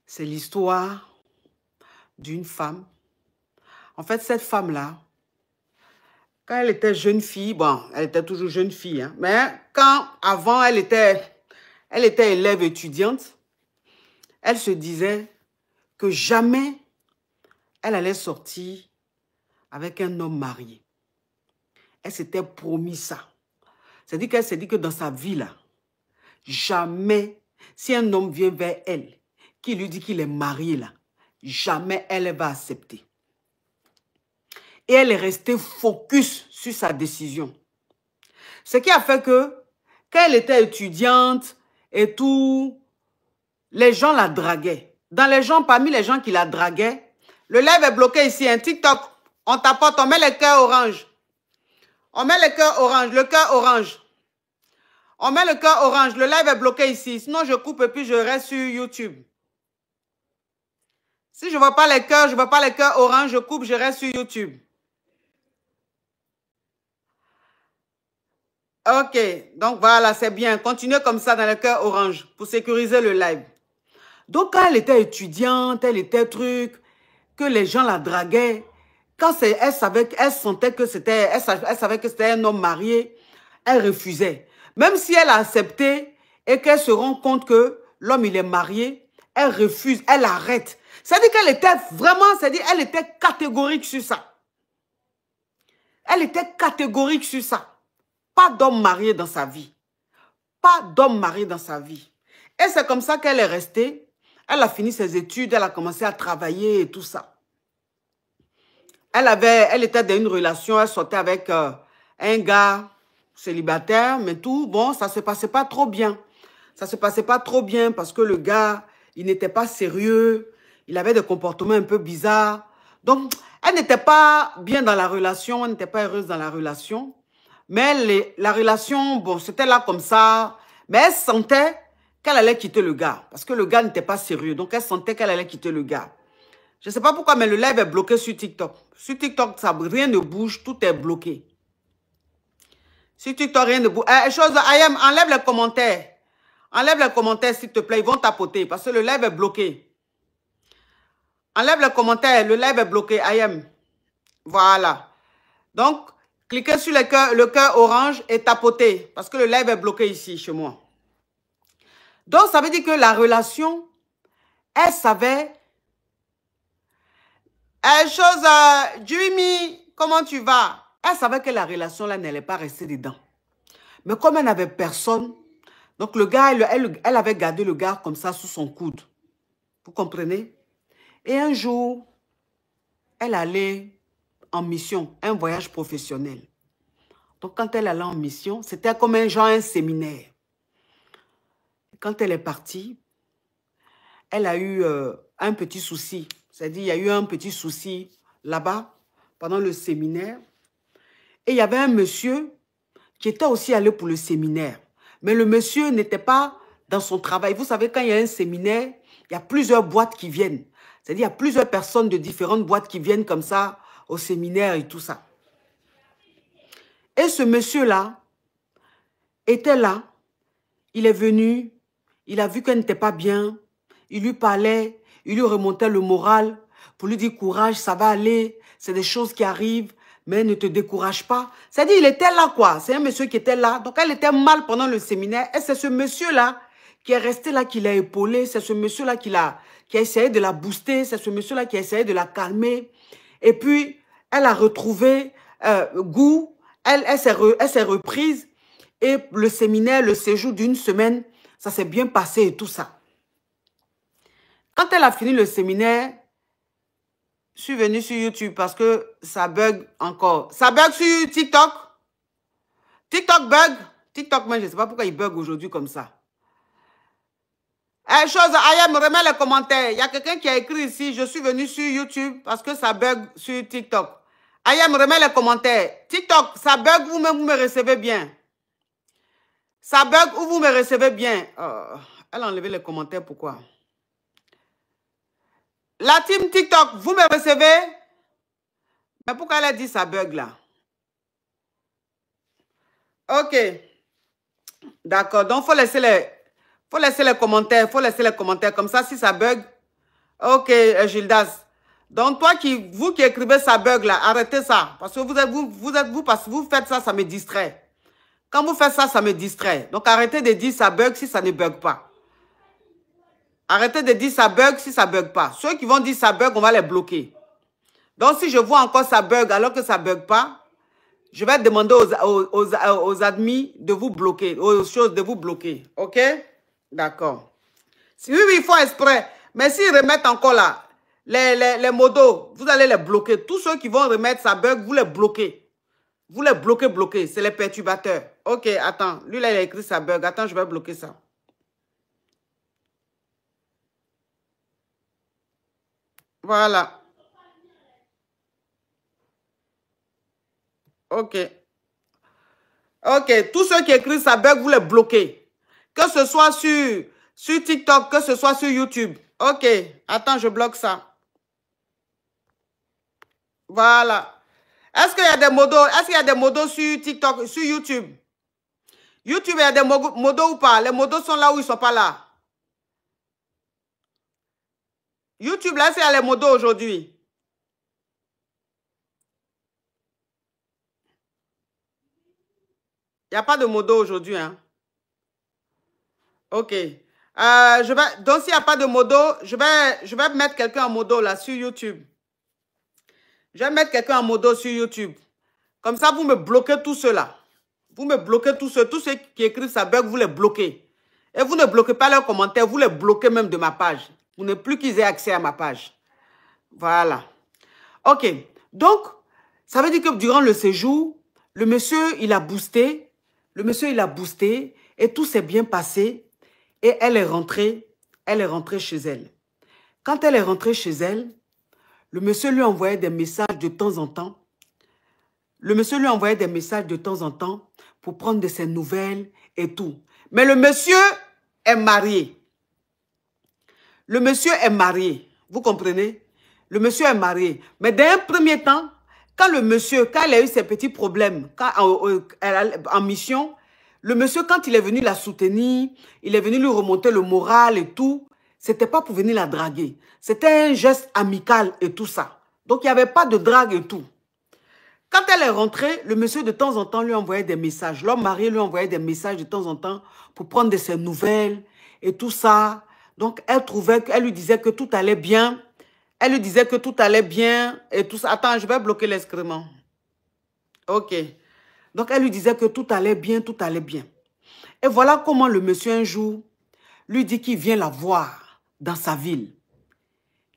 C'est l'histoire d'une femme. En fait, cette femme-là, quand elle était jeune fille, bon, elle était toujours jeune fille, hein, mais avant, elle était élève étudiante, elle se disait que jamais elle allait sortir avec un homme marié. Elle s'était promis ça. C'est-à-dire qu'elle s'est dit que dans sa vie, là, jamais, si un homme vient vers elle, qui lui dit qu'il est marié, là, jamais elle va accepter. Et elle est restée focus sur sa décision. Ce qui a fait que, quand elle était étudiante et tout, les gens la draguaient. Parmi les gens qui la draguaient, le live est bloqué ici, un TikTok. On tapote, on met le cœur orange. On met le cœur orange, le cœur orange. On met le cœur orange, le live est bloqué ici. Sinon, je coupe et puis je reste sur YouTube. Si je ne vois pas les cœurs, orange, je coupe, je reste sur YouTube. Ok, donc voilà, c'est bien. Continuez comme ça dans le cœur orange pour sécuriser le live. Donc, quand elle était étudiante, elle était truc, que les gens la draguaient, quand elle savait que c'était un homme marié, elle refusait. Même si elle a accepté et qu'elle se rend compte que l'homme il est marié, elle refuse, elle arrête. C'est-à-dire qu'elle était vraiment, elle était catégorique sur ça. Elle était catégorique sur ça. Pas d'homme marié dans sa vie. Pas d'homme marié dans sa vie. Et c'est comme ça qu'elle est restée. Elle a fini ses études, elle a commencé à travailler et tout ça. Elle était dans une relation, elle sortait avec un gars célibataire, mais tout, bon, ça ne se passait pas trop bien. Ça ne se passait pas trop bien parce que le gars, il n'était pas sérieux, il avait des comportements un peu bizarres. Donc, elle n'était pas bien dans la relation, elle n'était pas heureuse dans la relation. Mais la relation, bon, c'était là comme ça. Mais elle sentait qu'elle allait quitter le gars. Parce que le gars n'était pas sérieux. Donc, elle sentait qu'elle allait quitter le gars. Je ne sais pas pourquoi, mais le live est bloqué sur TikTok. Sur TikTok, rien ne bouge, tout est bloqué. Sur TikTok, rien ne bouge. Ayam, enlève les commentaires. Enlève les commentaires, s'il te plaît. Ils vont tapoter parce que le live est bloqué. Enlève les commentaires. Le live est bloqué. Ayam. Voilà. Donc, cliquez sur le cœur orange et tapotez. Parce que le live est bloqué ici, chez moi. Donc, ça veut dire que la relation, elle savait... Jimmy, comment tu vas? Elle savait que la relation là n'allait pas rester dedans. Mais comme elle n'avait personne, donc le gars, elle avait gardé le gars comme ça sous son coude. Vous comprenez? Et un jour, elle allait en mission, un voyage professionnel. Donc quand elle allait en mission, c'était comme un séminaire. Quand elle est partie, elle a eu un petit souci. C'est-à-dire, il y a eu un petit souci là-bas, pendant le séminaire. Et il y avait un monsieur qui était aussi allé pour le séminaire. Mais le monsieur n'était pas dans son travail. Vous savez, quand il y a un séminaire, il y a plusieurs boîtes qui viennent. C'est-à-dire, il y a plusieurs personnes de différentes boîtes qui viennent comme ça au séminaire et tout ça. Et ce monsieur-là était là. Il est venu, il a vu qu'elle n'était pas bien. Il lui parlait, il lui remontait le moral pour lui dire courage, ça va aller, c'est des choses qui arrivent, mais ne te décourage pas. C'est-à-dire, il était là, quoi. C'est un monsieur qui était là. Donc, elle était mal pendant le séminaire. Et c'est ce monsieur-là qui est resté là, qui l'a épaulé. C'est ce monsieur-là qui a essayé de la booster. C'est ce monsieur-là qui a essayé de la calmer. Et puis, elle a retrouvé goût. Elle s'est reprise. Et le séminaire, le séjour d'une semaine, ça s'est bien passé et tout ça. Quand elle a fini le séminaire, je suis venue sur YouTube parce que ça bug encore. Ça bug sur TikTok. TikTok bug. TikTok, mais je ne sais pas pourquoi il bug aujourd'hui comme ça. Ayam, remets les commentaires. Il y a quelqu'un qui a écrit ici, je suis venu sur YouTube parce que ça bug sur TikTok. Ayam, remets les commentaires. TikTok, ça bug, vous-même, vous me recevez bien. Ça bug ou vous me recevez bien. Elle a enlevé les commentaires, pourquoi? La team TikTok, vous me recevez? Mais pourquoi elle a dit ça bug là? Ok. D'accord. Donc, il faut laisser les commentaires. Il faut laisser les commentaires. Comme ça, si ça bug, Ok, Gildas. Donc, vous qui écrivez ça bug là, arrêtez ça. Parce que parce que vous faites ça, ça me distrait. Quand vous faites ça, ça me distrait. Donc, arrêtez de dire ça bug si ça ne bug pas. Arrêtez de dire ça bug si ça bug pas. Ceux qui vont dire ça bug, on va les bloquer. Donc, si je vois encore ça bug alors que ça bug pas, je vais demander aux admis de vous bloquer, aux choses de vous bloquer. OK? D'accord. Oui, oui, ils font exprès. Mais s'ils remettent encore là, les modos, vous allez les bloquer. Tous ceux qui vont remettre ça bug, vous les bloquez. Vous les bloquez. C'est les perturbateurs. OK, attends. Lui, là, il a écrit ça bug. Attends, je vais bloquer ça. Voilà. OK. OK. Tous ceux qui écrivent ça bug, vous les bloquez. Que ce soit sur TikTok, que ce soit sur YouTube. OK. Attends, je bloque ça. Voilà. Est-ce qu'il y a des modos? Est-ce qu'il y a des modos sur TikTok, sur YouTube? YouTube, il y a des modos ou pas? Les modos sont là ou ils ne sont pas là? YouTube, là, est-ce qu'il y a les modos aujourd'hui? Il n'y a pas de modos aujourd'hui, hein? OK. Donc, s'il n'y a pas de modo, je vais mettre quelqu'un en modo là sur YouTube. Je vais mettre quelqu'un en modo sur YouTube. Comme ça, vous me bloquez tout cela. Vous me bloquez tous ceux qui écrivent ça bug, vous les bloquez. Et vous ne bloquez pas leurs commentaires, vous les bloquez même de ma page. Vous n'avez plus qu'ils aient accès à ma page. Voilà. OK. Donc, ça veut dire que durant le séjour, le monsieur, il a boosté. Le monsieur, il a boosté. Et tout s'est bien passé. Et elle est rentrée chez elle. Quand elle est rentrée chez elle, le monsieur lui envoyait des messages de temps en temps. Le monsieur lui envoyait des messages de temps en temps pour prendre de ses nouvelles et tout. Mais le monsieur est marié. Le monsieur est marié. Vous comprenez? Le monsieur est marié. Mais dans un premier temps, quand il a eu ses petits problèmes en mission, le monsieur, quand il est venu la soutenir, il est venu lui remonter le moral et tout, c'était pas pour venir la draguer. C'était un geste amical et tout ça. Donc, il n'y avait pas de drague et tout. Quand elle est rentrée, le monsieur de temps en temps lui envoyait des messages. L'homme marié lui envoyait des messages de temps en temps pour prendre de ses nouvelles et tout ça. Donc, elle lui disait que tout allait bien. Elle lui disait que tout allait bien et tout ça. Attends, je vais bloquer l'excrément. OK. Donc, elle lui disait que tout allait bien, tout allait bien. Et voilà comment le monsieur un jour lui dit qu'il vient la voir dans sa ville.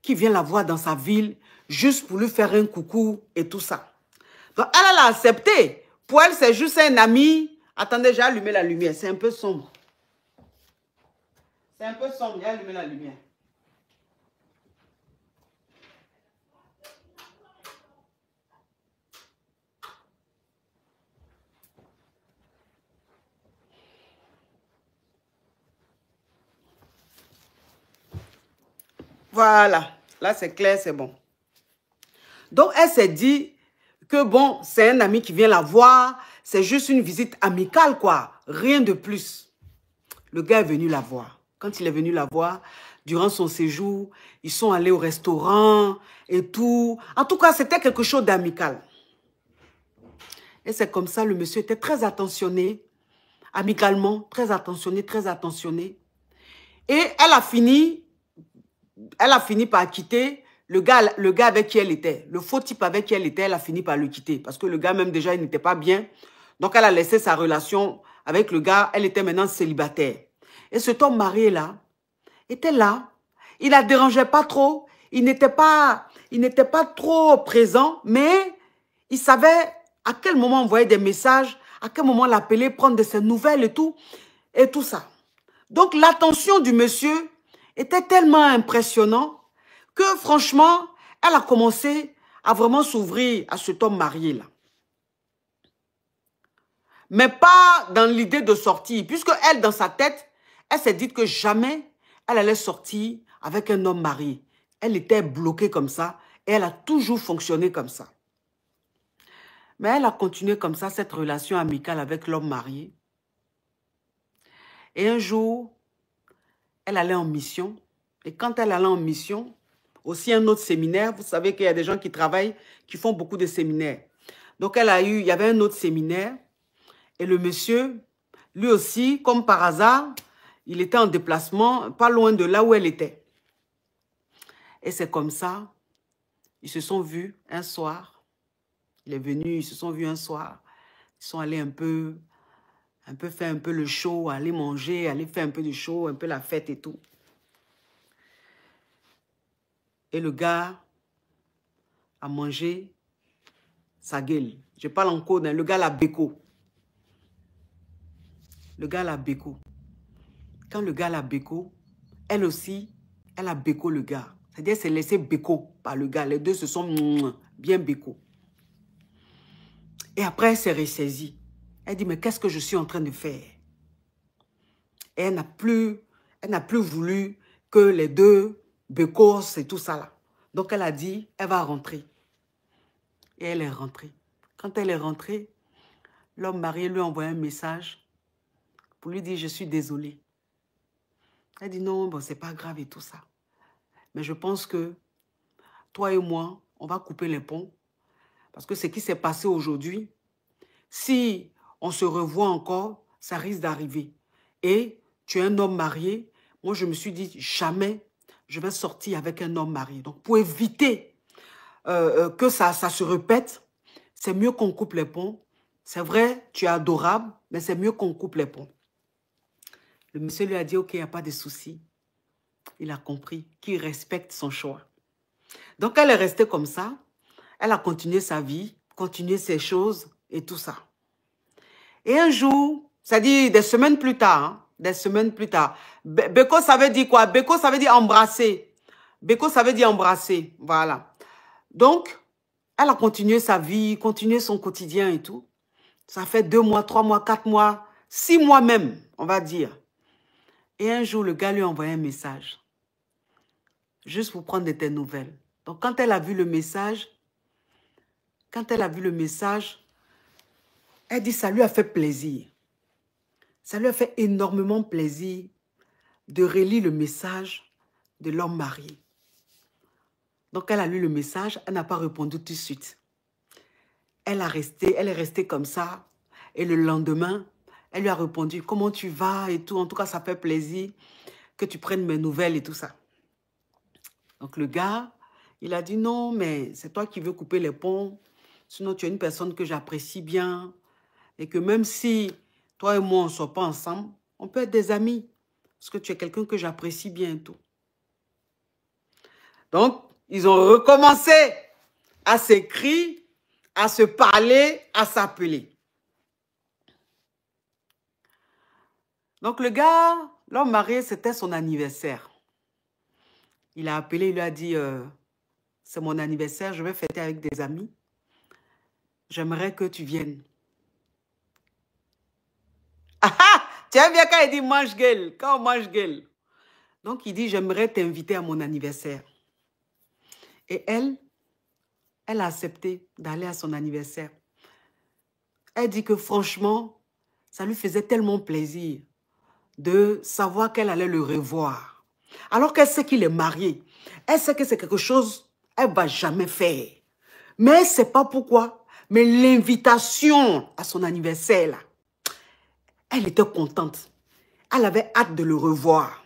Qu'il vient la voir dans sa ville juste pour lui faire un coucou et tout ça. Donc, elle a accepté. Pour elle, c'est juste un ami. Attendez, j'ai allumé la lumière. C'est un peu sombre. C'est un peu sombre. J'ai allumé la lumière. Voilà. Là, c'est clair, c'est bon. Donc, elle s'est dit que bon, c'est un ami qui vient la voir. C'est juste une visite amicale, quoi. Rien de plus. Le gars est venu la voir. Quand il est venu la voir, durant son séjour, ils sont allés au restaurant et tout. En tout cas, c'était quelque chose d'amical. Et c'est comme ça, le monsieur était très attentionné, amicalement, très attentionné, très attentionné. Et elle a fini par quitter le gars avec qui elle était. Le faux type avec qui elle était, elle a fini par le quitter. Parce que le gars, même déjà, il n'était pas bien. Donc, elle a laissé sa relation avec le gars. Elle était maintenant célibataire. Et cet homme marié-là était là. Il la dérangeait pas trop. Il n'était pas trop présent. Mais il savait à quel moment envoyer des messages, à quel moment l'appeler, prendre de ses nouvelles et tout ça. Donc, l'attention du monsieur était tellement impressionnante que franchement, elle a commencé à vraiment s'ouvrir à cet homme marié-là. Mais pas dans l'idée de sortir, puisque elle, dans sa tête, elle s'est dit que jamais elle allait sortir avec un homme marié. Elle était bloquée comme ça et elle a toujours fonctionné comme ça. Mais elle a continué comme ça, cette relation amicale avec l'homme marié. Et un jour, elle allait en mission. Et quand elle allait en mission, aussi un autre séminaire. Vous savez qu'il y a des gens qui travaillent, qui font beaucoup de séminaires. Donc, il y avait un autre séminaire. Et le monsieur, lui aussi, comme par hasard, il était en déplacement, pas loin de là où elle était. Et c'est comme ça, ils se sont vus un soir. Il est venu, ils se sont vus un soir. Ils sont allés un peu faire un peu le show, aller manger, aller faire un peu de show, un peu la fête et tout. Et le gars a mangé sa gueule. Je parle en code, hein. Le gars l'a béco. Le gars l'a béco. Quand le gars l'a béco, elle aussi, elle a béco le gars. C'est-à-dire qu'elle s'est laissée béco par le gars. Les deux se sont bien béco. Et après, elle s'est ressaisie. Elle dit, mais qu'est-ce que je suis en train de faire? Et elle n'a plus voulu que les deux bécosent et tout ça là. Donc, elle a dit, elle va rentrer. Et elle est rentrée. Quand elle est rentrée, l'homme marié lui a envoyé un message pour lui dire, je suis désolée. Elle dit, non, bon, c'est pas grave et tout ça. Mais je pense que toi et moi, on va couper les ponts. Parce que ce qui s'est passé aujourd'hui, si on se revoit encore, ça risque d'arriver. Et tu es un homme marié. Moi, je me suis dit, jamais je vais sortir avec un homme marié. Donc, pour éviter que ça se répète, c'est mieux qu'on coupe les ponts. C'est vrai, tu es adorable, mais c'est mieux qu'on coupe les ponts. Le monsieur lui a dit, ok, il n'y a pas de souci. Il a compris qu'il respecte son choix. Donc, elle est restée comme ça. Elle a continué sa vie, continué ses choses et tout ça. Et un jour, c'est-à-dire des semaines plus tard, hein, des semaines plus tard, Beko, ça veut dire quoi? Beko, ça veut dire embrasser. Beko, ça veut dire embrasser. Voilà. Donc, elle a continué sa vie, continué son quotidien et tout. Ça fait 2 mois, 3 mois, 4 mois, 6 mois même, on va dire. Et un jour, le gars lui a envoyé un message. Juste pour prendre de tes nouvelles. Donc, quand elle a vu le message, elle dit ça lui a fait plaisir. Ça lui a fait énormément plaisir de relire le message de l'homme marié. Donc, elle a lu le message, elle n'a pas répondu tout de suite. Elle est restée comme ça. Et le lendemain, elle lui a répondu, comment tu vas et tout. En tout cas, ça fait plaisir que tu prennes mes nouvelles et tout ça. Donc, le gars, il a dit, non, mais c'est toi qui veux couper les ponts. Sinon, tu es une personne que j'apprécie bien. Et que même si toi et moi, on ne soit pas ensemble, on peut être des amis. Parce que tu es quelqu'un que j'apprécie bien et tout. Donc, ils ont recommencé à s'écrire, à se parler, à s'appeler. Donc, le gars, l'homme marié, c'était son anniversaire. Il a appelé, il lui a dit, c'est mon anniversaire, je vais fêter avec des amis. J'aimerais que tu viennes. Ah ah! Tu aimes bien quand il dit mange gueule, quand on mange gueule. Donc, il dit, j'aimerais t'inviter à mon anniversaire. Et elle a accepté d'aller à son anniversaire. Elle dit que franchement, ça lui faisait tellement plaisir de savoir qu'elle allait le revoir. Alors qu'elle sait qu'il est marié. Elle sait que c'est quelque chose qu'elle ne va jamais faire. Mais elle ne sait pas pourquoi. Mais l'invitation à son anniversaire, là, elle était contente. Elle avait hâte de le revoir.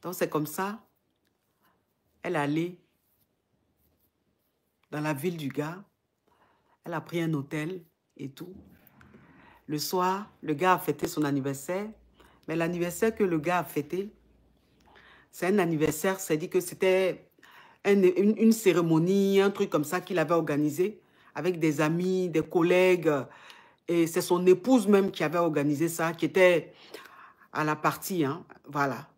Donc c'est comme ça. Elle est allée dans la ville du gars. Elle a pris un hôtel et tout. Le soir, le gars a fêté son anniversaire. Mais l'anniversaire que le gars a fêté, c'est un anniversaire, c'est-à-dire que c'était une cérémonie, un truc comme ça qu'il avait organisé avec des amis, des collègues. Et c'est son épouse même qui avait organisé ça, qui était à la partie. Hein, voilà.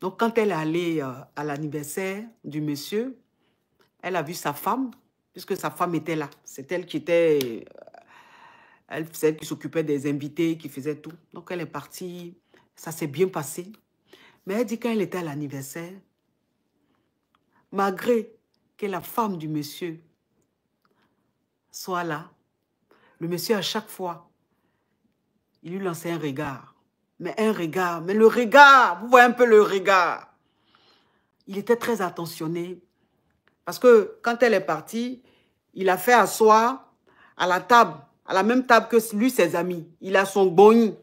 Donc, quand elle est allée à l'anniversaire du monsieur, elle a vu sa femme, puisque sa femme était là. C'est elle qui était... c'est elle qui s'occupait des invités, qui faisait tout. Donc, elle est partie. Ça s'est bien passé. Mais elle dit quand elle était à l'anniversaire, malgré que la femme du monsieur soit là, le monsieur, à chaque fois, il lui lançait un regard. Mais un regard, mais le regard, vous voyez un peu le regard. il était très attentionné. Parce que quand elle est partie, il a fait asseoir à la table, à la même table que lui, ses amis. Il a son boni.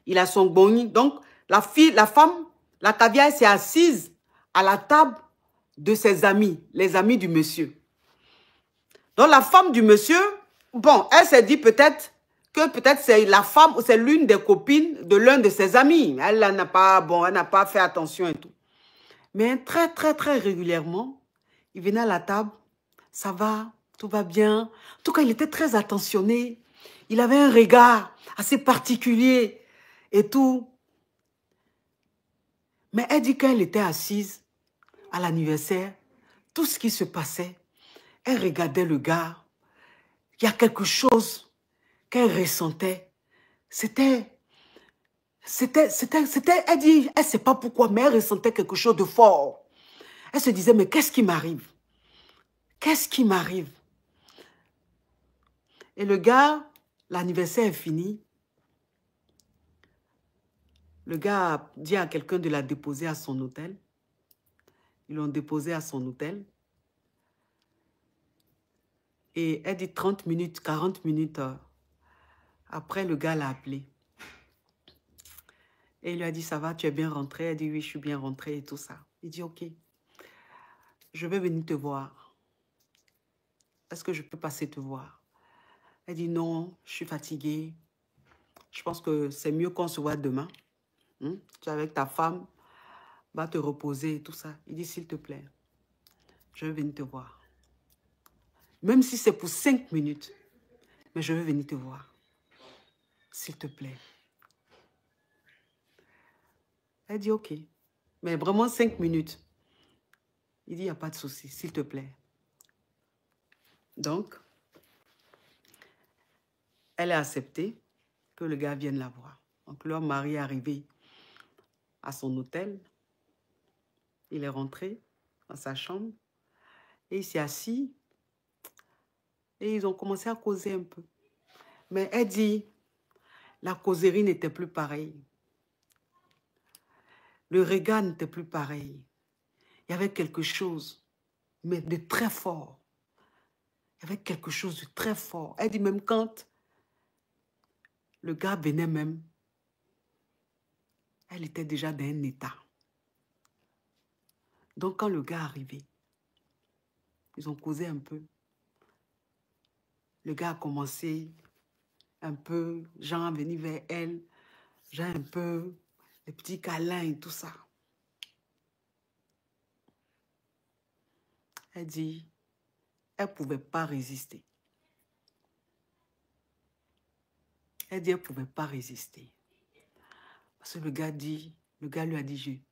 Il a son boni. Donc, la femme, la caviar s'est assise à la table de ses amis, les amis du monsieur. Donc, la femme du monsieur, bon, elle s'est dit peut-être que c'est la femme ou c'est l'une des copines de l'un de ses amis. Elle n'a pas fait attention et tout. Mais très, très, très régulièrement, il venait à la table, ça va, tout va bien. En tout cas, il était très attentionné. Il avait un regard assez particulier et tout. Mais elle dit qu'elle était assise à l'anniversaire, tout ce qui se passait, elle regardait le gars. Il y a quelque chose qu'elle ressentait. Elle dit, elle ne sait pas pourquoi, mais elle ressentait quelque chose de fort. Elle se disait, mais qu'est-ce qui m'arrive? Qu'est-ce qui m'arrive? Et le gars, l'anniversaire est fini. Le gars a dit à quelqu'un de la déposer à son hôtel. Ils l'ont déposée à son hôtel. Et elle dit 30 minutes, 40 minutes après, le gars l'a appelé. Et il lui a dit, ça va, tu es bien rentrée? Elle dit, oui, je suis bien rentrée et tout ça. Il dit, ok, je vais venir te voir. Est-ce que je peux passer te voir? Elle dit, non, je suis fatiguée. Je pense que c'est mieux qu'on se voit demain. Tu es avec ta femme, va te reposer et tout ça. Il dit, s'il te plaît, je vais venir te voir. Même si c'est pour 5 minutes, mais je vais venir te voir. S'il te plaît. Elle dit, ok. Mais vraiment 5 minutes. Il dit, il n'y a pas de souci, s'il te plaît. Donc, elle a accepté que le gars vienne la voir. Donc, leur mari est arrivé à son hôtel. Il est rentré dans sa chambre et il s'est assis et ils ont commencé à causer un peu. Mais elle dit, la causerie n'était plus pareille. Le regard n'était plus pareil. Il y avait quelque chose, mais de très fort. Il y avait quelque chose de très fort. Elle dit même quand le gars venait même, elle était déjà dans un état. Donc quand le gars arrivait, ils ont causé un peu. Le gars a commencé un peu, Jean a venu vers elle, Jean un peu, les petits câlins et tout ça. Elle dit, elle ne pouvait pas résister. Elle dit, elle ne pouvait pas résister. Parce que le gars lui a dit,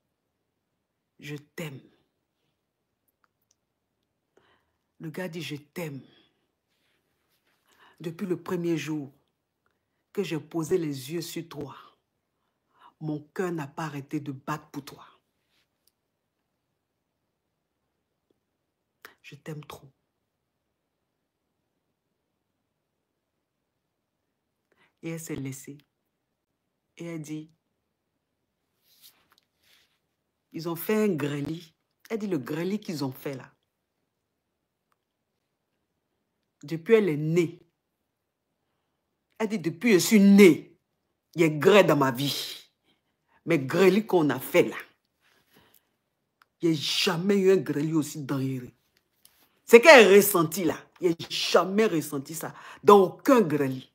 je t'aime. Le gars dit, je t'aime. Depuis le premier jour que j'ai posé les yeux sur toi, mon cœur n'a pas arrêté de battre pour toi. Je t'aime trop. Et elle s'est laissée. Et elle dit, ils ont fait un grêlis. Elle dit, le grêlis qu'ils ont fait là, depuis elle est née. Elle dit, depuis je suis née, il y a grêle dans ma vie. Mais grêlis qu'on a fait là, il n'y a jamais eu un grêlis aussi dangereux. Ce qu'elle a ressenti là, il n'y a jamais ressenti ça dans aucun grêlis.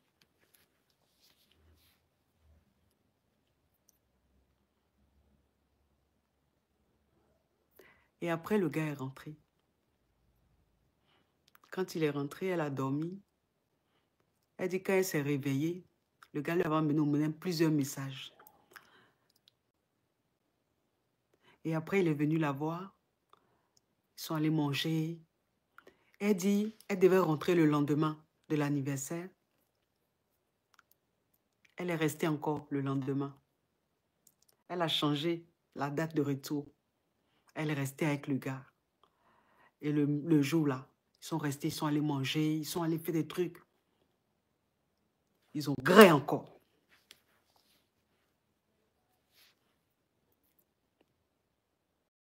Et après, le gars est rentré. Quand il est rentré, elle a dormi. Elle dit quand elle s'est réveillée, le gars lui avait emmené plusieurs messages. Et après, il est venu la voir. Ils sont allés manger. Elle dit, elle devait rentrer le lendemain de l'anniversaire. Elle est restée encore le lendemain. Elle a changé la date de retour. Elle est restée avec le gars. Et le jour là, ils sont restés, ils sont allés manger, ils sont allés faire des trucs. Ils ont gré encore.